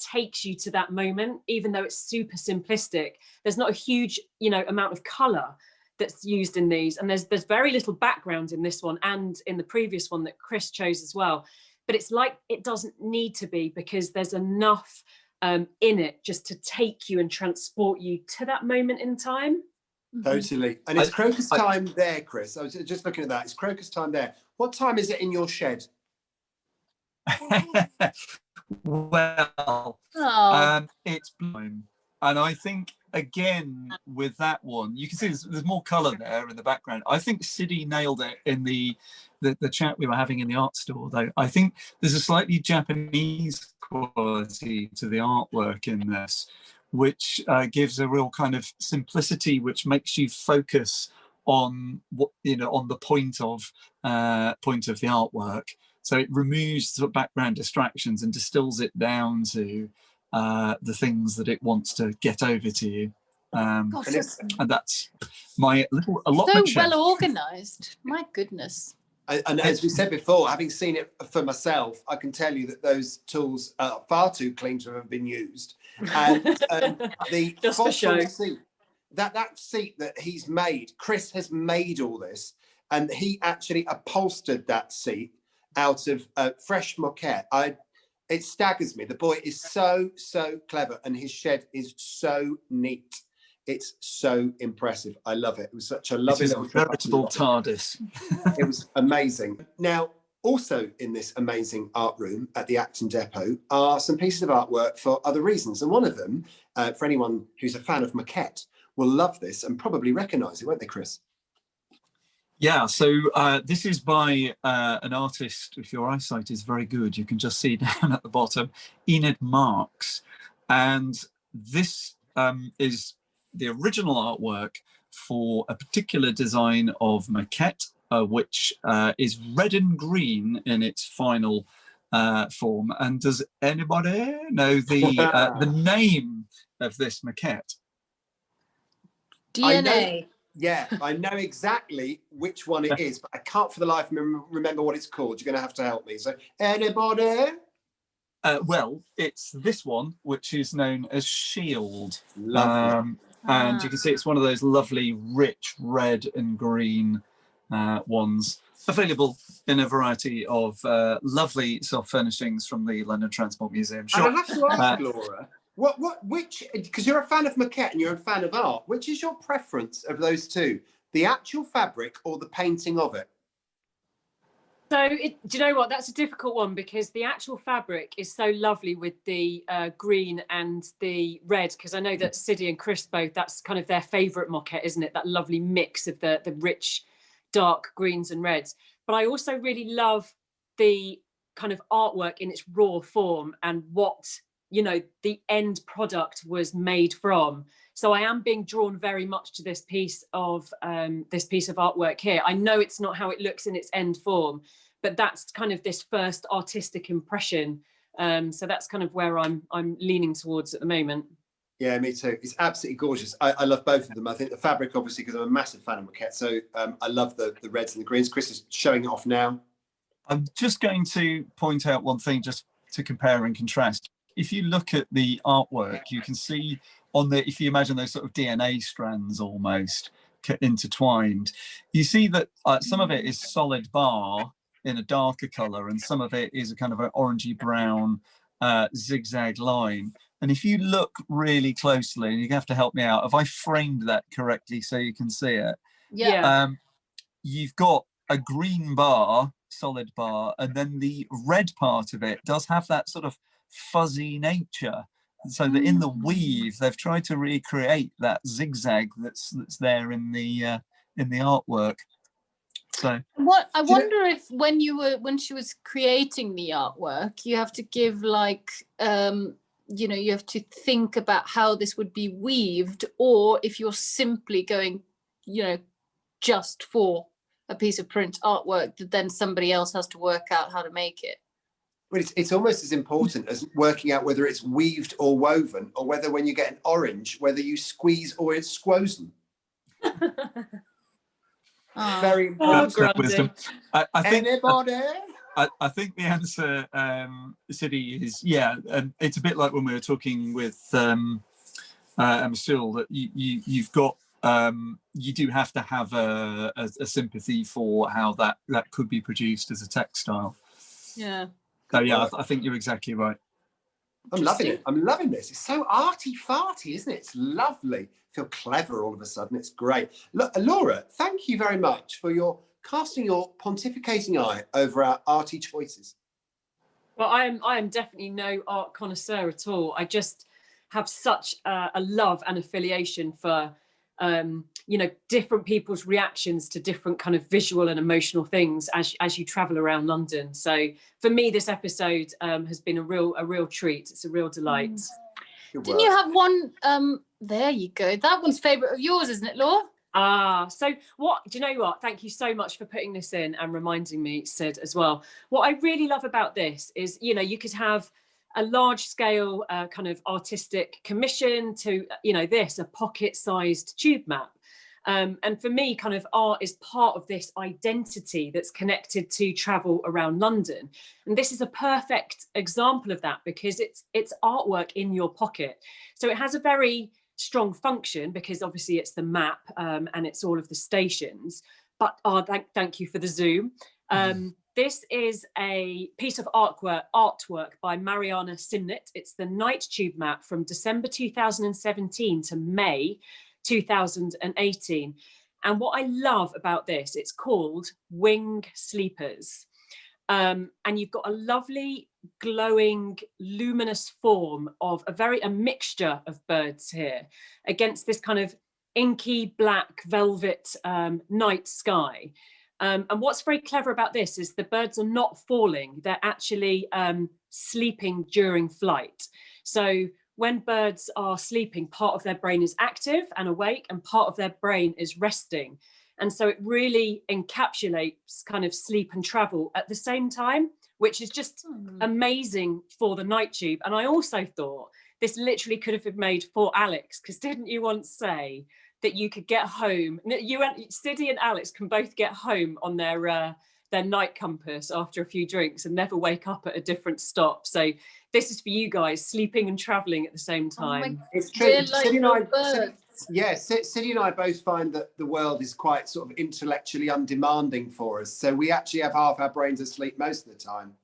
takes you to that moment, even though it's super simplistic. There's not a huge amount of colour that's used in these, and there's very little background in this one and in the previous one that Chris chose as well. But it's like it doesn't need to be, because there's enough in it just to take you and transport you to that moment in time. Totally. And it's crocus time there, Chris. I was just looking at that. It's crocus time there. What time is it in your shed? Well, it's blowing. And I think, again, with that one, you can see there's more colour there in the background. I think Siddy nailed it in the chat we were having in the art store, though. I think there's a slightly Japanese quality to the artwork in this, which gives a real kind of simplicity, which makes you focus on what, on the point of the artwork. So it removes the background distractions and distills it down to the things that it wants to get over to you. And that's my little allotment. So well organised. My goodness. And as we said before, having seen it for myself, I can tell you that those tools are far too clean to have been used. And the just for show. Seat, that seat that he's made, Chris has made all this, and he actually upholstered that seat out of fresh maquette. It staggers me. The boy is so clever, and his shed is so neat. It's so impressive. I love it. It was such a lovely little veritable TARDIS. It was amazing. Now, also in this amazing art room at the Acton Depot are some pieces of artwork for other reasons. And one of them, for anyone who's a fan of maquette, will love this and probably recognise it, won't they, Chris? Yeah, so this is by an artist, if your eyesight is very good, you can just see down at the bottom, Enid Marx. And this is the original artwork for a particular design of maquette, which is red and green in its final form. And does anybody know the name of this maquette? DNA. I know exactly which one it is, but I can't for the life of me remember what it's called. You're going to have to help me. So, anybody? Well, it's this one, which is known as Shield. Lovely. And you can see it's one of those lovely, rich red and green ones, available in a variety of lovely self-furnishings from the London Transport Museum shop. And I have to ask, Laura, which, because you're a fan of maquette and you're a fan of art, which is your preference of those two? The actual fabric or the painting of it? So, do you know what? That's a difficult one, because the actual fabric is so lovely with the green and the red, because I know that Siddy and Chris both, that's kind of their favourite moquette, isn't it? That lovely mix of the rich, dark greens and reds. But I also really love the kind of artwork in its raw form and what, the end product was made from. So I am being drawn very much to this piece of artwork here. I know it's not how it looks in its end form, but that's kind of this first artistic impression. So that's kind of where I'm leaning towards at the moment. Yeah, me too. It's absolutely gorgeous. I love both of them. I think the fabric, obviously, because I'm a massive fan of maquette. So I love the reds and the greens. Chris is showing it off now. I'm just going to point out one thing just to compare and contrast. If you look at the artwork, you can see on the, if you imagine those sort of DNA strands almost intertwined, you see that some of it is solid bar in a darker color, and some of it is a kind of an orangey brown zigzag line. And if you look really closely, and you have to help me out, have I framed that correctly so you can see it? Yeah. You've got a green bar, solid bar, and then the red part of it does have that sort of fuzzy nature. So that in the weave, they've tried to recreate that zigzag that's there in the artwork. So what I wonder if when she was creating the artwork, you have to give like you have to think about how this would be weaved, or if you're simply going, just for a piece of print artwork that then somebody else has to work out how to make it. But it's almost as important as working out whether it's weaved or woven, or whether when you get an orange, whether you squeeze or it's squozen. Very important. Wisdom. I think Anybody? I think the answer, Siddy, is and it's a bit like when we were talking with Emma Still, that you've got you do have to have a sympathy for how that could be produced as a textile. Yeah. So I think you're exactly right. I'm loving it. I'm loving this. It's so arty-farty, isn't it? It's lovely. I feel clever all of a sudden. It's great. Look, Laura, thank you very much for your casting your pontificating eye over our arty choices. Well, I am definitely no art connoisseur at all. I just have such a love and affiliation for different people's reactions to different kind of visual and emotional things as you travel around London. So for me, this episode has been a real treat. It's a real delight. Didn't you have one? There you go. That one's favourite of yours, isn't it, Laura? So what, do you know what? Thank you so much for putting this in and reminding me, Sid, as well. What I really love about this is, you could have a large scale kind of artistic commission to, a pocket-sized tube map. And for me, kind of art is part of this identity that's connected to travel around London. And this is a perfect example of that, because it's artwork in your pocket. So it has a very strong function, because obviously it's the map and it's all of the stations. But thank you for the zoom. This is a piece of artwork by Mariana Simnett. It's the night tube map from December 2017 to May 2018. And what I love about this, it's called Wing Sleepers. And you've got a lovely glowing luminous form of a mixture of birds here against this kind of inky black velvet night sky. And what's very clever about this is the birds are not falling, they're actually sleeping during flight. So when birds are sleeping, part of their brain is active and awake, and part of their brain is resting. And so it really encapsulates kind of sleep and travel at the same time, which is just amazing for the night tube. And I also thought this literally could have been made for Alex, because didn't you once say that you could get home, Siddy and Alex can both get home on their night compass after a few drinks and never wake up at a different stop. So this is for you guys, sleeping and traveling at the same time. It's true. Siddy and I both find that the world is quite sort of intellectually undemanding for us. So we actually have half our brains asleep most of the time.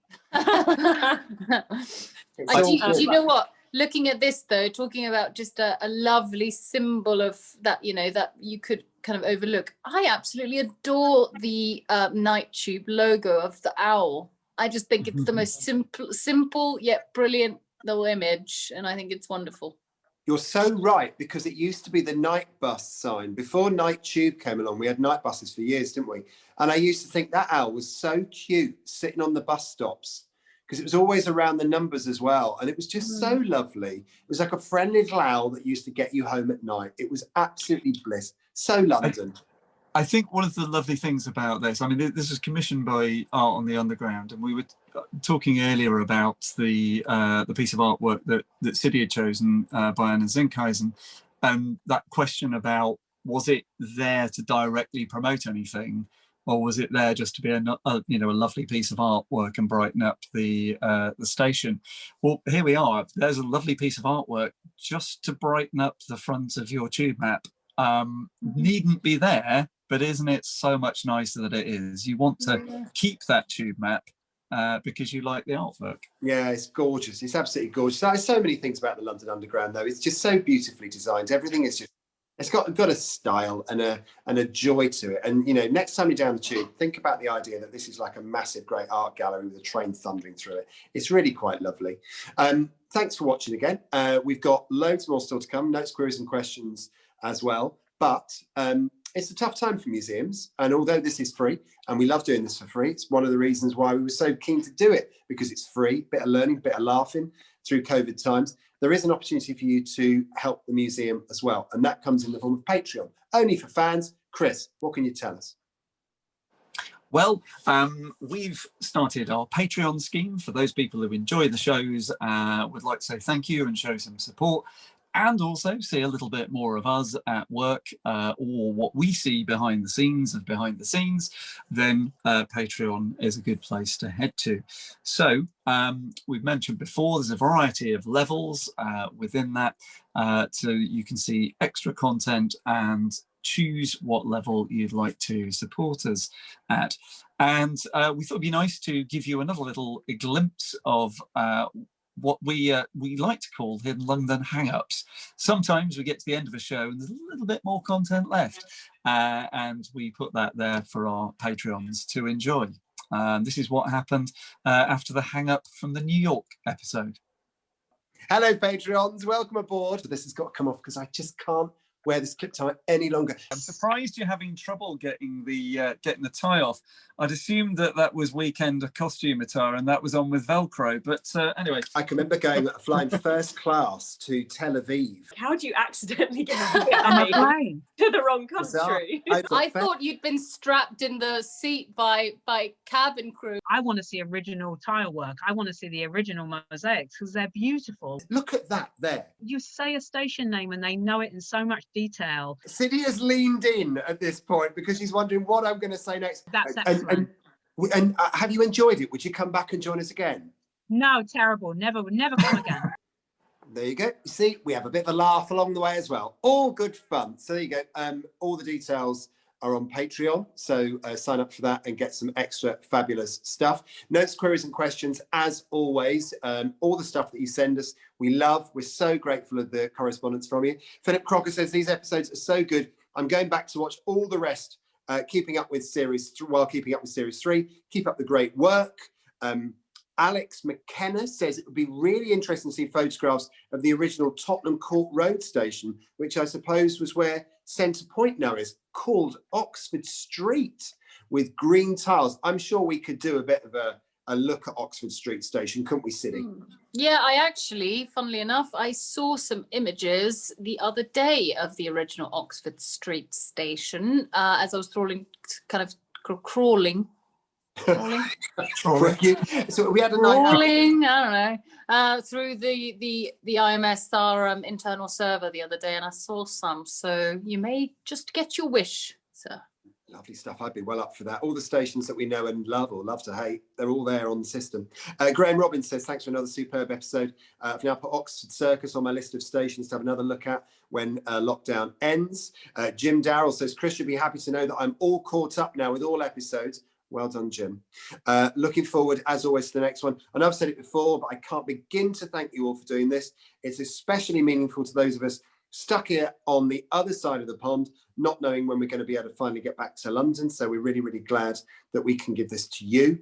Do you know what? Looking at this though, talking about just a lovely symbol of that, that you could kind of overlook. I absolutely adore the night tube logo of the owl. I just think it's the most simple yet brilliant little image, and I think it's wonderful. You're so right, because it used to be the night bus sign. Before night tube came along, we had night buses for years, didn't we? And I used to think that owl was so cute sitting on the bus stops, because it was always around the numbers as well. And it was just so lovely. It was like a friendly little owl that used to get you home at night. It was absolutely bliss. So London. I think one of the lovely things about this, I mean, this was commissioned by Art on the Underground, and we were talking earlier about the piece of artwork that City had chosen by Anna Zinkaisen, and that question about, was it there to directly promote anything, or was it there just to be a lovely piece of artwork and brighten up the station? Well, here we are. There's a lovely piece of artwork just to brighten up the front of your tube map. Needn't be there, but isn't it so much nicer that it is? You want to keep that tube map because you like the artwork. Yeah, it's gorgeous. It's absolutely gorgeous. There's so many things about the London Underground, though. It's just so beautifully designed. Everything is just, it's got a style and a joy to it. And, you know, next time you're down the tube, think about the idea that this is like a massive, great art gallery with a train thundering through it. It's really quite lovely. Thanks for watching again. We've got loads more still to come, notes, queries and questions as well. But it's a tough time for museums. And although this is free, and we love doing this for free, it's one of the reasons why we were so keen to do it, because it's free, bit of learning, bit of laughing through COVID times. There is an opportunity for you to help the museum as well. And that comes in the form of Patreon, only for fans. Chris, what can you tell us? Well, we've started our Patreon scheme for those people who enjoy the shows, would like to say thank you and show some support, and also see a little bit more of us at work, or what we see behind the scenes of behind the scenes, then Patreon is a good place to head to. So we've mentioned before, there's a variety of levels within that, so you can see extra content and choose what level you'd like to support us at. And we thought it'd be nice to give you another little glimpse of what we like to call Hidden London Hangouts. Sometimes we get to the end of a show and there's a little bit more content left, and we put that there for our Patreons to enjoy. This is what happened after the hang-up from the New York episode. Hello, Patreons. Welcome aboard. This has got to come off because I just can't wear this clip tie any longer. I'm surprised you're having trouble getting the tie off. I'd assumed that was Weekend Costume Attire and that was on with Velcro, but anyway. I can remember flying first class to Tel Aviv. How do you accidentally get on a plane to the wrong country? I thought you'd been strapped in the seat by cabin crew. I want to see original tile work. I want to see the original mosaics because they're beautiful. Look at that there. You say a station name and they know it in so much detail. City has leaned in at this point because she's wondering what I'm going to say next. That's excellent. And have you enjoyed it? Would you come back and join us again? No, terrible. Never come again. There you go. You see, we have a bit of a laugh along the way as well. All good fun. So there you go. All the details are on Patreon. So sign up for that and get some extra fabulous stuff. Notes, queries and questions, as always. All the stuff that you send us, we love. We're so grateful of the correspondence from you. Philip Crocker says, these episodes are so good. I'm going back to watch all the rest, keeping up with series 3. Keep up the great work. Alex McKenna says it would be really interesting to see photographs of the original Tottenham Court Road station, which I suppose was where Centre Point now is, called Oxford Street, with green tiles. I'm sure we could do a bit of a look at Oxford Street station, couldn't we, Siddy? Yeah, I actually, funnily enough, I saw some images the other day of the original Oxford Street station as I was crawling. So we had a night I don't know, through the IMS, our internal server the other day, and I saw some. So you may just get your wish, sir. Lovely stuff. I'd be well up for that. All the stations that we know and love, or love to hate, they're all there on the system. Graham Robbins says, thanks for another superb episode. I've now put Oxford Circus on my list of stations to have another look at when lockdown ends. Jim Darrell says, Chris, you'll be happy to know that I'm all caught up now with all episodes. Well done, Jim. Looking forward, as always, to the next one. I know I've said it before, but I can't begin to thank you all for doing this. It's especially meaningful to those of us stuck here on the other side of the pond, not knowing when we're going to be able to finally get back to London. So we're really, really glad that we can give this to you.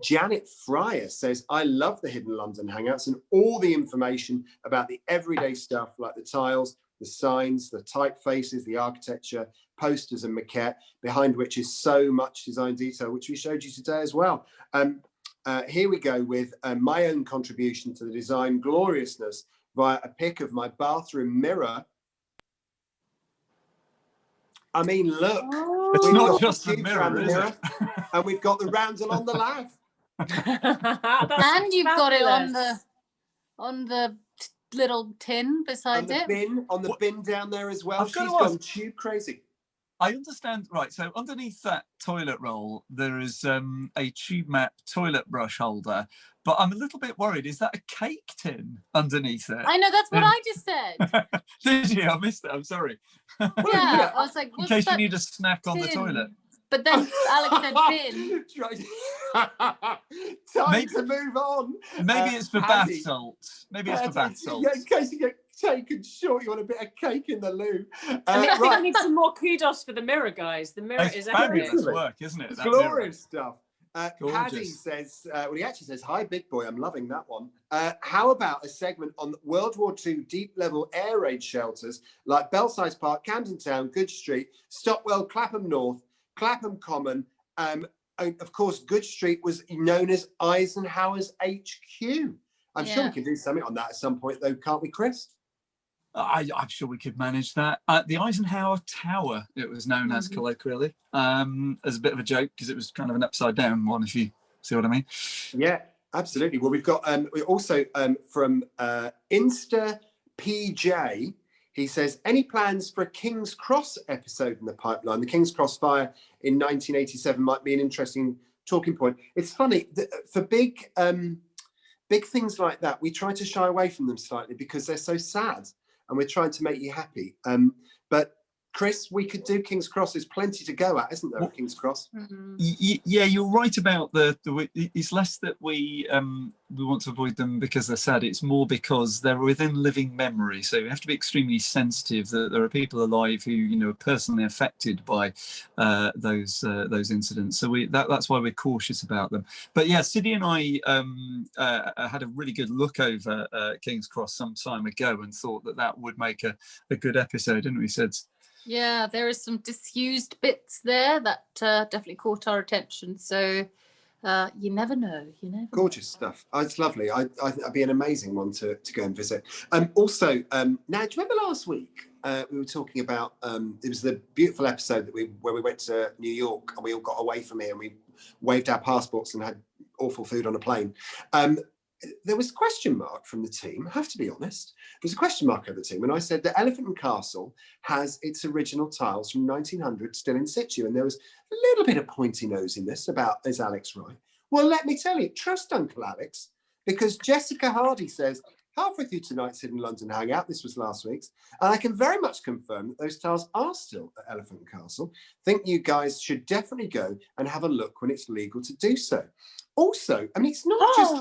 Janet Fryer says, I love the Hidden London Hangouts and all the information about the everyday stuff like the tiles, the signs, the typefaces, the architecture, posters and maquette, behind which is so much design detail, which we showed you today as well. Here we go with my own contribution to the design gloriousness via a pic of my bathroom mirror. I mean, look. It's We've not got just the tubes mirror, around is it? and we've got the roundel on the lav. And you've got it fabulous. on the little tin beside And the it. bin, on the bin down there as well. I've got She's to gone ask- tube crazy. I understand, right, so underneath that toilet roll, there is a tube map toilet brush holder, but I'm a little bit worried. Is that a cake tin underneath it? I know, that's what I just said. Did you? I missed it. I'm sorry. Yeah, I was like, In what's case you that need a snack on the tin? toilet. But then Alex said bin. Time to move on. Maybe it's for bath Paddy. salts. Maybe it's for bath salts. Yeah, in case you get taken short, you want a bit of cake in the loo. I think Right. I need some more kudos for the mirror, guys. The mirror It's is fabulous epic. work, isn't it? It's that mirror? glorious stuff. Paddy Gorgeous. says, well, he actually says, hi, big boy, I'm loving that one. How about a segment on World War II deep level air raid shelters like Belsize Park, Camden Town, Good Street, Stockwell, Clapham North, Clapham Common. And of course, Good Street was known as Eisenhower's HQ. I'm sure we can do something on that at some point, though, can't we, Chris? I'm sure we could manage that. The Eisenhower Tower, it was known as colloquially, as a bit of a joke because it was kind of an upside down one, if you see what I mean. Yeah, absolutely. Well, we've got we also from Insta PJ. He says, any plans for a King's Cross episode in the pipeline? The King's Cross fire in 1987 might be an interesting talking point. It's funny for big things like that, we try to shy away from them slightly because they're so sad. And we're trying to make you happy. But Chris, we could do King's Cross. There's plenty to go at, isn't there, at King's Cross? Yeah, you're right about the. It's less that we want to avoid them because they're sad. It's more because they're within living memory. So you have to be extremely sensitive that there are people alive who are personally affected by those incidents. So that's why we're cautious about them. But yeah, Sidney and I had a really good look over King's Cross some time ago and thought that would make a good episode, didn't we, Sid? Yeah, there is some disused bits there that definitely caught our attention. So you never know. Gorgeous stuff. Oh, it's lovely. I'd be an amazing one to go and visit. Also, now, do you remember last week we were talking about? It was the beautiful episode where we went to New York and we all got away from here and we waved our passports and had awful food on a plane. There was a question mark from the team. I have to be honest. There was a question mark over the team. And I said the Elephant and Castle has its original tiles from 1900 still in situ. And there was a little bit of pointy nosiness about, is Alex right? Well, let me tell you, trust Uncle Alex, because Jessica Hardy says, halfway through tonight's Hidden London Hangout, this was last week's, and I can very much confirm that those tiles are still at Elephant and Castle. Think you guys should definitely go and have a look when it's legal to do so. Also, I mean, it's not just...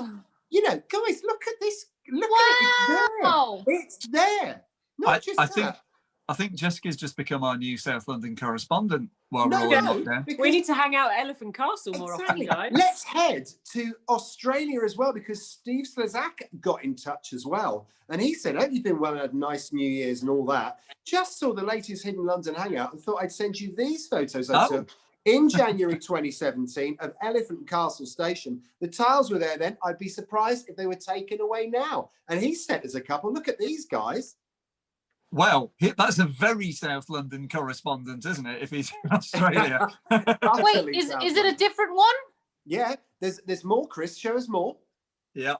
guys, look at this. Look at it. It's there. Not just that. I think Jessica's just become our new South London correspondent while we're all in lockdown. We need to hang out at Elephant Castle more often, guys. Let's head to Australia as well, because Steve Slezak got in touch as well. And he said, hope you've been well and had nice New Year's and all that. Just saw the latest Hidden London Hangout and thought I'd send you these photos I took in January 2017 of Elephant and Castle Station. The tiles were there then. I'd be surprised if they were taken away now. And he sent us a couple. Look at these guys. Well, that's a very South London correspondent, isn't it? If he's in Australia. Wait, is it a different one? Yeah, there's more, Chris. Show us more. Yeah.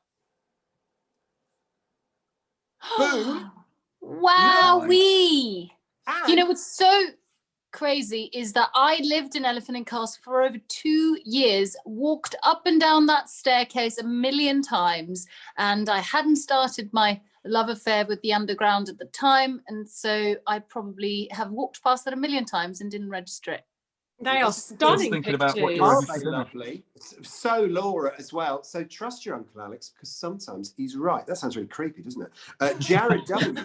Boom. Wowee. And What's so crazy is that I lived in Elephant and Castle for over 2 years, walked up and down that staircase a million times, and I hadn't started my love affair with the underground at the time, and so I probably have walked past that a million times and didn't register it. They are stunning thinking pictures. about what you're aren't they lovely? So Laura as well. So trust your Uncle Alex, because sometimes he's right. That sounds really creepy, doesn't it? Jared W.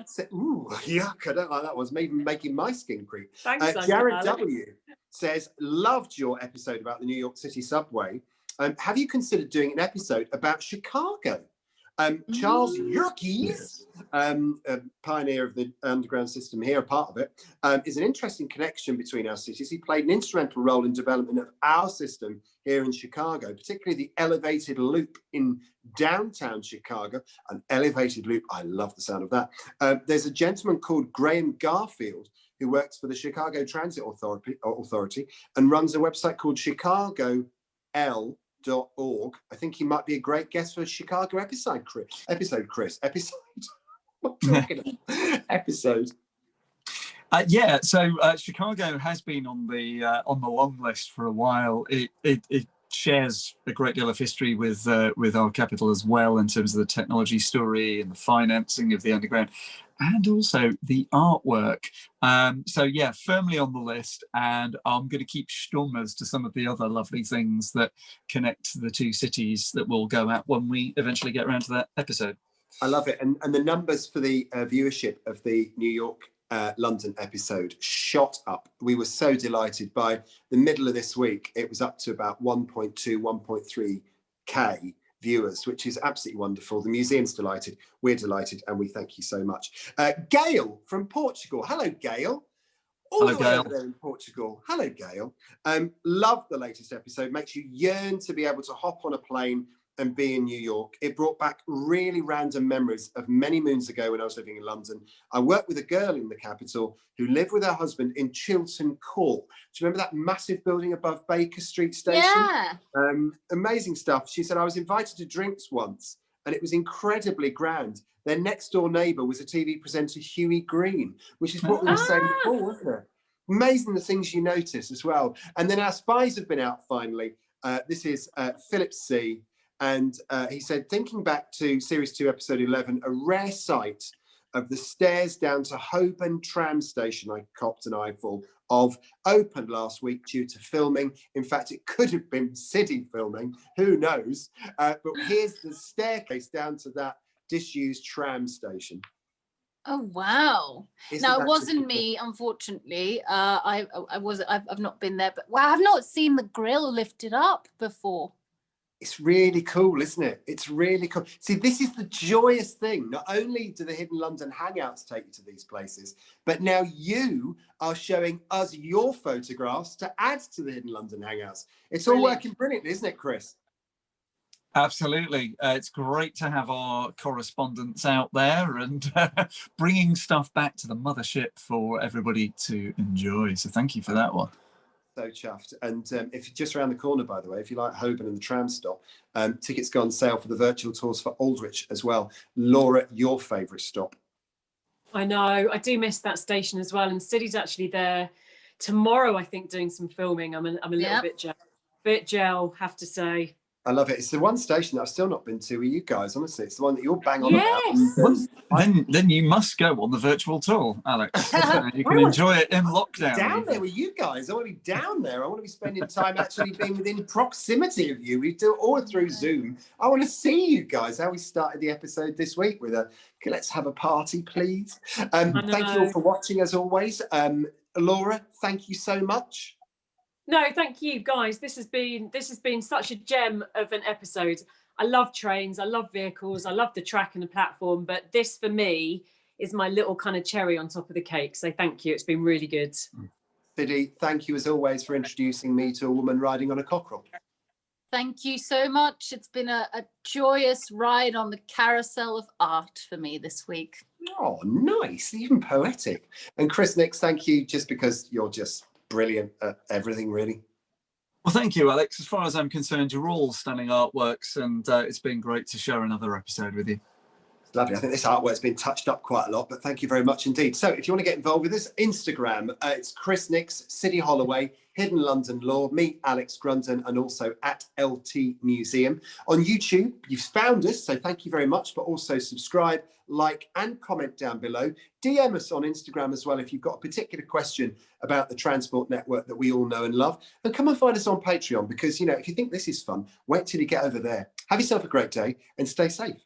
Said, ooh, yuck, I don't like that one. It's maybe making my skin creep. Thanks, Jared Alex. W. says, loved your episode about the New York City subway. Have you considered doing an episode about Chicago? Charles Yerkes, a pioneer of the underground system here, a part of it, is an interesting connection between our cities. He played an instrumental role in development of our system here in Chicago, particularly the elevated loop in downtown Chicago. An elevated loop, I love the sound of that. There's a gentleman called Graham Garfield who works for the Chicago Transit Authority and runs a website called ChicagoL.org. I think he might be a great guest for a Chicago episode, Chris. What am I talking about? Episode. So Chicago has been on the long list for a while. It shares a great deal of history with our capital as well, in terms of the technology story and the financing of the underground, and also the artwork. Firmly on the list, and I'm going to keep stum as to some of the other lovely things that connect the two cities that we'll go at when we eventually get around to that episode. I love it, and the numbers for the viewership of the New York London episode shot up. We were so delighted. By the middle of this week, it was up to about 1.2, 1.3k viewers, which is absolutely wonderful. The museum's delighted, we're delighted, and we thank you so much. Gail from Portugal. Hello, Gail. All the way over there in Portugal. Hello, Gail. Love the latest episode. Makes you yearn to be able to hop on a plane and be in New York. It brought back really random memories of many moons ago when I was living in London. I worked with a girl in the capital who lived with her husband in Chiltern Court. Do you remember that massive building above Baker Street Station? Yeah. Amazing stuff. She said, I was invited to drinks once and it was incredibly grand. Their next door neighbour was a TV presenter, Hughie Green, which is what we were saying before, wasn't it? Amazing the things you notice as well. And then our spies have been out finally. This is Philip C. And he said, thinking back to Series 2, Episode 11, a rare sight of the stairs down to Holborn tram station I copped an eyeful of opened last week due to filming. In fact, it could have been city filming, who knows? But here's the staircase down to that disused tram station. Oh wow! Now it wasn't me, unfortunately. I've not been there, but wow, I've not seen the grill lifted up before. It's really cool, isn't it? It's really cool. See, this is the joyous thing. Not only do the Hidden London Hangouts take you to these places, but now you are showing us your photographs to add to the Hidden London Hangouts. It's all working brilliantly, isn't it, Chris? Absolutely. It's great to have our correspondents out there and bringing stuff back to the mothership for everybody to enjoy. So thank you for that one. So chuffed. And if you're just around the corner, by the way, if you like Holborn and the tram stop, tickets go on sale for the virtual tours for Aldwych as well. Laura, your favourite stop? I know, I do miss that station as well. And Siddy's actually there tomorrow, I think, doing some filming. I'm a little bit gel, have to say. I love it. It's the one station that I've still not been to with you guys, honestly. It's the one that you're bang on about. Then you must go on the virtual tour, Alex. You can enjoy it in lockdown. Down there with you guys. I want to be down there. I want to be spending time actually being within proximity of you. We do it all through Zoom. I want to see you guys. How we started the episode this week with let's have a party, please. Thank you all for watching as always. Laura, thank you so much. No, thank you, guys. This has been such a gem of an episode. I love trains, I love vehicles, I love the track and the platform, but this for me is my little kind of cherry on top of the cake. So thank you. It's been really good. Siddy, thank you as always for introducing me to a woman riding on a cockerel. Thank you so much. It's been a joyous ride on the carousel of art for me this week. Oh, nice, even poetic. And Chris Nix, thank you, just because you're just brilliant at everything, really. Well, thank you, Alex. As far as I'm concerned, you're all stunning artworks, and it's been great to share another episode with you. It's lovely. I think this artwork's been touched up quite a lot, but thank you very much indeed. So if you want to get involved with us, Instagram, it's Chris Nix, Siddy Holloway, Hidden London Law, me, Alex Grundon, and also at LT Museum. On YouTube, you've found us, so thank you very much, but also subscribe, like, and comment down below. DM us on Instagram as well if you've got a particular question about the transport network that we all know and love. And come and find us on Patreon because, if you think this is fun, wait till you get over there. Have yourself a great day and stay safe.